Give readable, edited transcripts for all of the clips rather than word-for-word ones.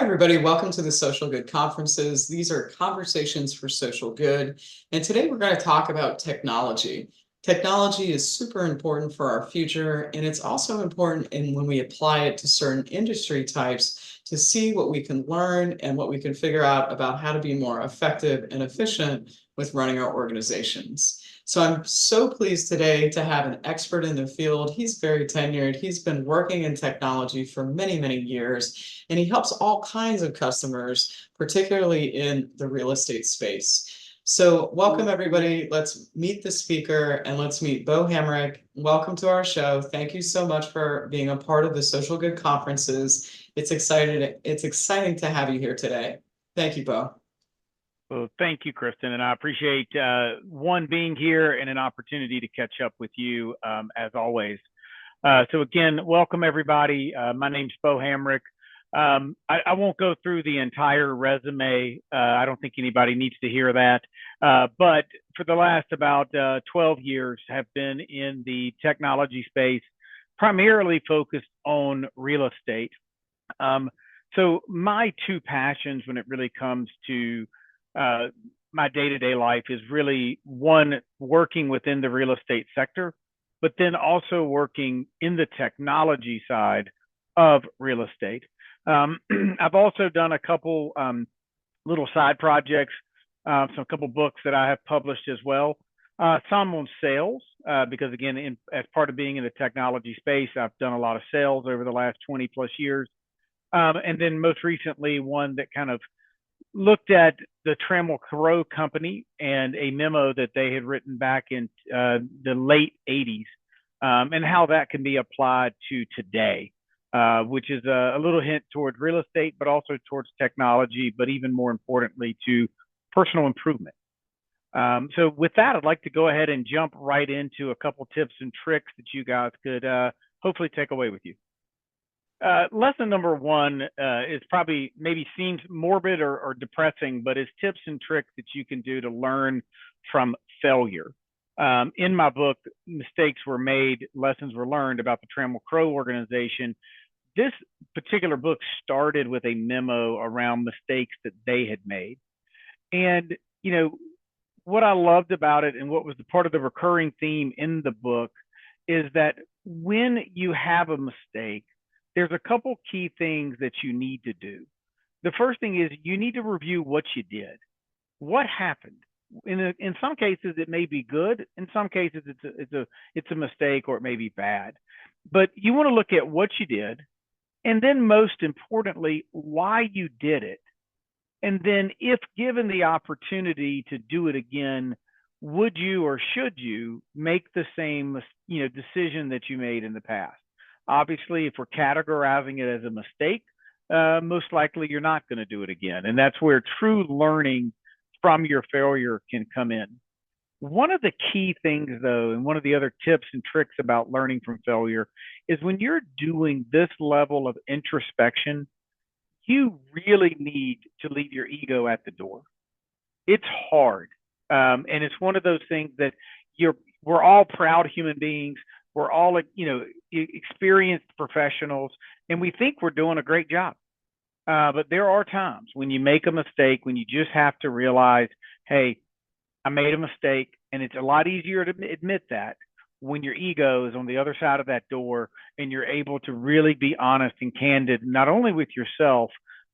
everybody. Welcome to the Social Good Conferences. These are conversations for social good. And today we're going to talk about technology. Technology is super important for our future, and it's also important when we apply it to certain industry types to see what we can learn and what we can figure out about how to be more effective and efficient with running our organizations. So I'm so pleased today to have an expert in the field. He's very tenured. He's been working in technology for many, many years, and he helps all kinds of customers, particularly in the real estate space. So welcome, everybody. Let's meet the speaker, and let's meet Bo Hamrick. Welcome to our show. Thank you so much for being a part of the Social Good Conferences. It's exciting to have you here today. Thank you, Bo. Well, thank you, Kristen, and I appreciate one being here and an opportunity to catch up with you as always. So again, welcome everybody. My name's Bo Hamrick. I won't go through the entire resume. I don't think anybody needs to hear that. But for the last about 12 years, have been in the technology space, primarily focused on real estate. So my two passions when it really comes to my day-to-day life is really one, working within the real estate sector, but then also working in the technology side of real estate. I've also done a couple little side projects, a couple books that I have published as well. Some on sales, because again, as part of being in the technology space, I've done a lot of sales over the last 20 plus years. And then most recently, one that kind of looked at the Trammell company and a memo that they had written back in the late 80s, and how that can be applied to today, which is a little hint towards real estate, but also towards technology, but even more importantly to personal improvement. So with that, I'd like to go ahead and jump right into a couple tips and tricks that you guys could hopefully take away with you. Lesson number one is probably maybe seems morbid or depressing, but is tips and tricks that you can do to learn from failure. In my book, Mistakes Were Made, Lessons Were Learned, about the Trammell organization. This particular book started with a memo around mistakes that they had made. And, you know, what I loved about it and what was the part of the recurring theme in the book is that when you have a mistake, there's a couple key things that you need to do. The first thing is you need to review what you did. What happened? In some cases, it may be good. In some cases, it's a mistake, or it may be bad. But you want to look at what you did, and then most importantly, why you did it. And then if given the opportunity to do it again, would you or should you make the same decision that you made in the past? Obviously, if we're categorizing it as a mistake, most likely you're not going to do it again. And that's where true learning from your failure can come in. One of the key things, though, and one of the other tips and tricks about learning from failure is when you're doing this level of introspection, you really need to leave your ego at the door. It's hard. And it's one of those things that we're all proud human beings. We're all, experienced professionals, and we think we're doing a great job. But there are times when you make a mistake, when you just have to realize, hey, I made a mistake, and it's a lot easier to admit that when your ego is on the other side of that door and you're able to really be honest and candid, not only with yourself,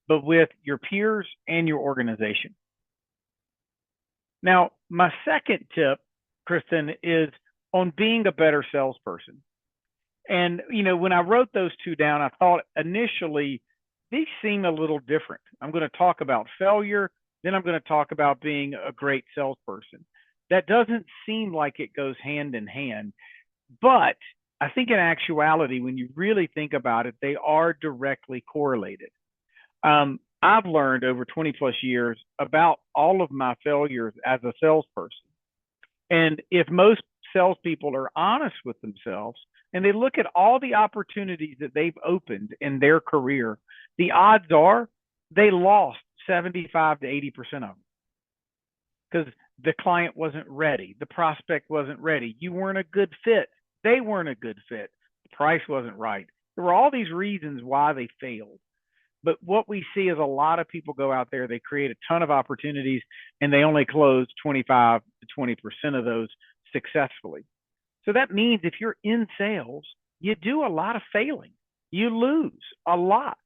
but with your peers and your organization. Now, my second tip, Kristen, is on being a better salesperson. And, when I wrote those two down, I thought initially these seem a little different. I'm going to talk about failure, then I'm going to talk about being a great salesperson. That doesn't seem like it goes hand in hand, but I think in actuality, when you really think about it, they are directly correlated. I've learned over 20 plus years about all of my failures as a salesperson. And if most salespeople are honest with themselves and they look at all the opportunities that they've opened in their career, the odds are they lost 75 to 80% of them because the client wasn't ready. The prospect wasn't ready. You weren't a good fit. They weren't a good fit. The price wasn't right. There were all these reasons why they failed. But what we see is a lot of people go out there, they create a ton of opportunities, and they only close 25 to 20% of those successfully. So that means if you're in sales, you do a lot of failing. You lose a lot.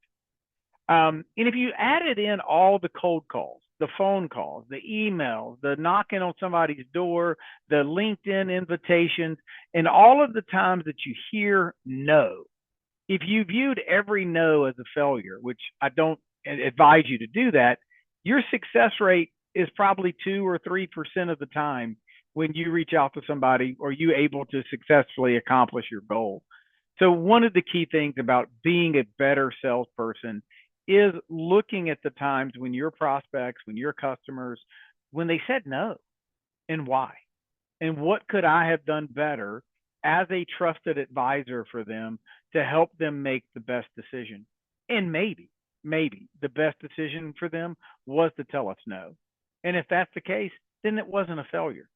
And if you added in all the cold calls, the phone calls, the emails, the knocking on somebody's door, the LinkedIn invitations, and all of the times that you hear no, if you viewed every no as a failure, which I don't advise you to do that, your success rate is probably 2 or 3% of the time when you reach out to somebody or you able to successfully accomplish your goal. So one of the key things about being a better salesperson is looking at the times when your prospects, when your customers, when they said no, and why, and what could I have done better as a trusted advisor for them to help them make the best decision. And maybe the best decision for them was to tell us no. And if that's the case, then it wasn't a failure.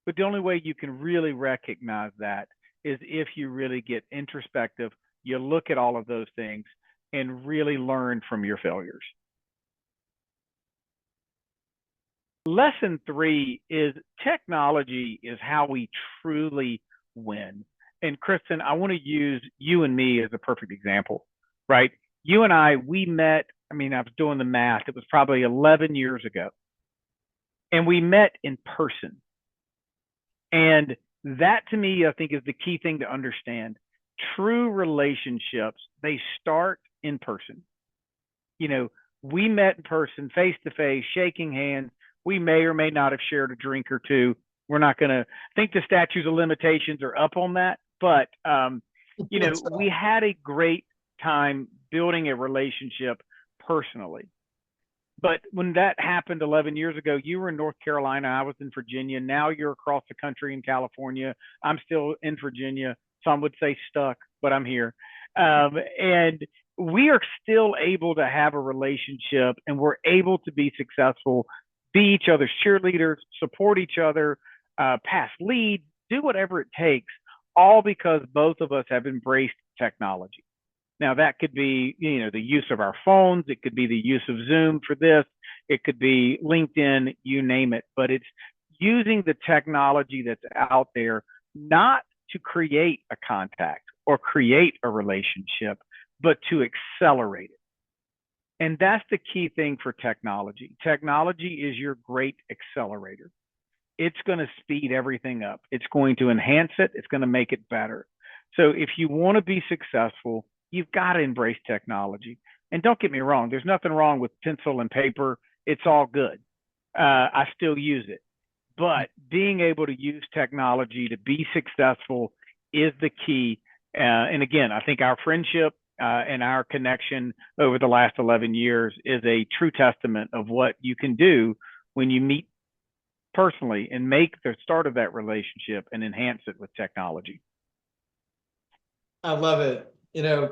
But the only way you can really recognize that is if you really get introspective, you look at all of those things and really learn from your failures. Lesson 3 is technology is how we truly win. And Kristen, I want to use you and me as a perfect example, right? You and I, we met, I was doing the math, it was probably 11 years ago. And we met in person. And that to me, I think is the key thing to understand. True relationships, they start in person. We met in person, face to face, shaking hands. We may or may not have shared a drink or two. We're not going to think the statutes of limitations are up on that, but we had a great time building a relationship personally. But when that happened 11 years ago, you were in North Carolina, I was in Virginia. Now you're across the country in California. I'm still in Virginia. Some would say stuck, but I'm here. And we are still able to have a relationship, and we're able to be successful, be each other's cheerleaders, support each other, pass leads, do whatever it takes, all because both of us have embraced technology. Now, that could be, the use of our phones. It could be the use of Zoom for this. It could be LinkedIn, you name it. But it's using the technology that's out there, not to create a contact or create a relationship, but to accelerate it. And that's the key thing for technology. Technology is your great accelerator. It's going to speed everything up. It's going to enhance it. It's going to make it better. So if you want to be successful, you've got to embrace technology. And don't get me wrong, there's nothing wrong with pencil and paper. It's all good. I still use it. But being able to use technology to be successful is the key. And again, I think our friendship and our connection over the last 11 years is a true testament of what you can do when you meet personally and make the start of that relationship and enhance it with technology. I love it.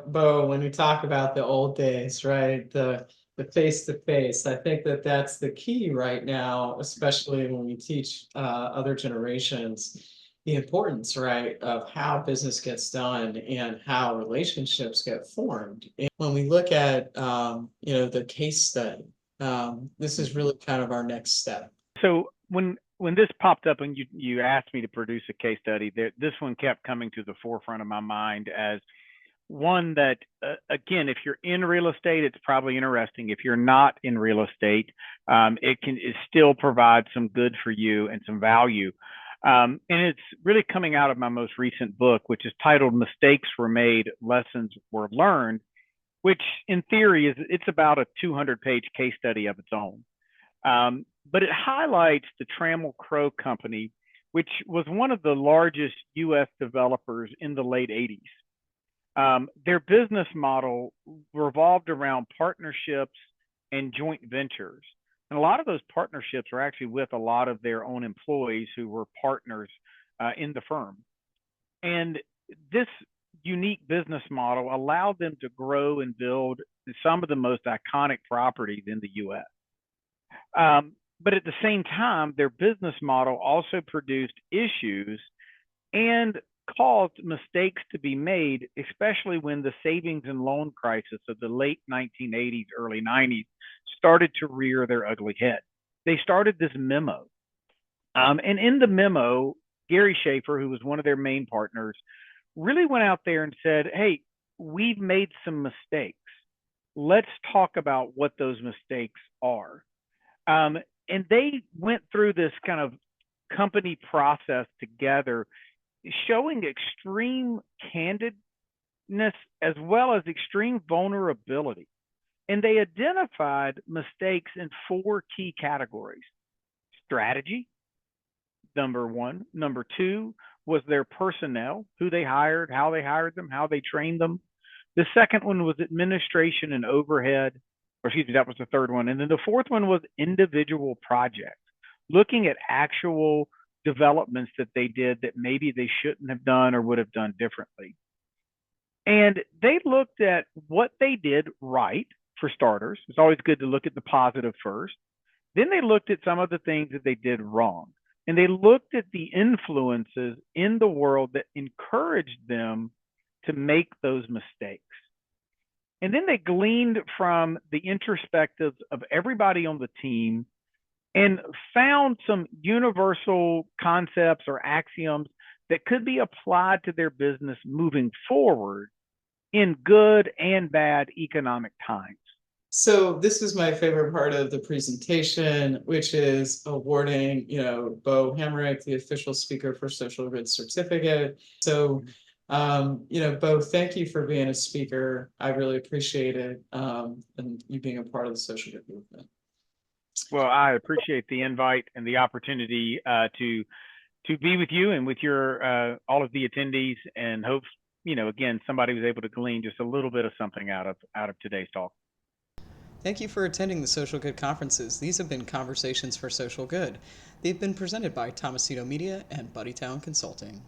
Bo, when we talk about the old days, right? The face-to-face, I think that's the key right now, especially when we teach other generations the importance, right, of how business gets done and how relationships get formed. And when we look at, the case study, this is really kind of our next step. So when this popped up and you asked me to produce a case study, this one kept coming to the forefront of my mind as one that, again, if you're in real estate, it's probably interesting. If you're not in real estate, it still provides some good for you and some value. And it's really coming out of my most recent book, which is titled Mistakes Were Made, Lessons Were Learned, which in theory it's about a 200-page case study of its own. But it highlights the Trammell Crow Company, which was one of the largest U.S. developers in the late 80s. Their business model revolved around partnerships and joint ventures. And a lot of those partnerships are actually with a lot of their own employees who were partners in the firm. And this unique business model allowed them to grow and build some of the most iconic properties in the U.S. But at the same time, their business model also produced issues and caused mistakes to be made, especially when the savings and loan crisis of the late 1980s, early 90s started to rear their ugly head. They started this memo. And in the memo, Gary Schaefer, who was one of their main partners, really went out there and said, hey, we've made some mistakes. Let's talk about what those mistakes are. And they went through this kind of company process together, showing extreme candidness as well as extreme vulnerability. And they identified mistakes in 4 key categories: strategy, number one. Number 2 was their personnel, who they hired, how they hired them, how they trained them. The second one was administration and overhead, or excuse me, that was the third one. And then the fourth one was individual projects, looking at actual developments that they did that maybe they shouldn't have done or would have done differently. And they looked at what they did right, for starters. It's always good to look at the positive first. Then they looked at some of the things that they did wrong. And they looked at the influences in the world that encouraged them to make those mistakes. And then they gleaned from the introspectives of everybody on the team and found some universal concepts or axioms that could be applied to their business moving forward in good and bad economic times. So this is my favorite part of the presentation, which is awarding, Bo Hamrick, the official speaker for Social Good Certificate. So, Bo, thank you for being a speaker. I really appreciate it, and you being a part of the social good movement. Well, I appreciate the invite and the opportunity to be with you and with your all of the attendees, and hope again somebody was able to glean just a little bit of something out of today's talk. Thank you for attending the Social Good conferences. These have been Conversations for Social Good. They've been presented by Tomasito Media and Buddytown Consulting.